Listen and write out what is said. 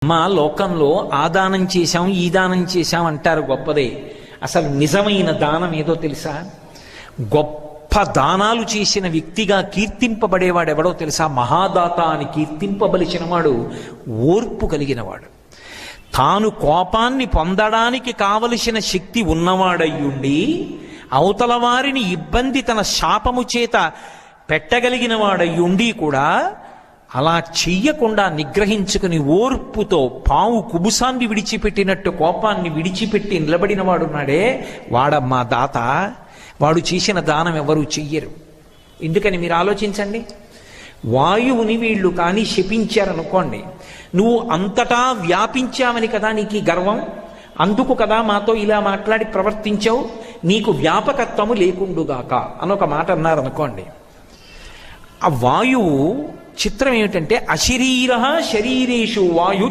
మా లోకంలో ఆ దానం చేశాం ఈ దానం చేశాం అంటారు, గొప్పదే. అసలు నిజమైన దానం ఏదో తెలుసా? గొప్ప దానాలు చేసిన వ్యక్తిగా కీర్తింపబడేవాడు ఎవడో తెలుసా? మహాదాత అని కీర్తింపబలిచిన వాడు ఓర్పు కలిగినవాడు. తాను కోపాన్ని పొందడానికి కావలసిన శక్తి ఉన్నవాడయ్యుండి అవతల వారిని ఇబ్బంది తన శాపము చేత పెట్టగలిగిన వాడయ్యుండి కూడా అలా చెయ్యకుండా నిగ్రహించుకుని ఓర్పుతో పావు కుబుసాన్ని విడిచిపెట్టినట్టు కోపాన్ని విడిచిపెట్టి నిలబడిన వాడున్నాడే, వాడమ్మా దాత. వాడు చేసిన దానం ఎవరు చెయ్యరు. ఎందుకని మీరు ఆలోచించండి. వాయువుని వీళ్ళు కానీ శపించారనుకోండి, నువ్వు అంతటా వ్యాపించావని కదా నీకు గర్వం, అందుకు కదా మాతో ఇలా మాట్లాడి ప్రవర్తించావు, నీకు వ్యాపకత్వము లేకుండుగాక అనొక మాట అన్నారనుకోండి. ఆ వాయువు చిత్రం ఏమిటంటే అశరీర శరీరేషు వాయు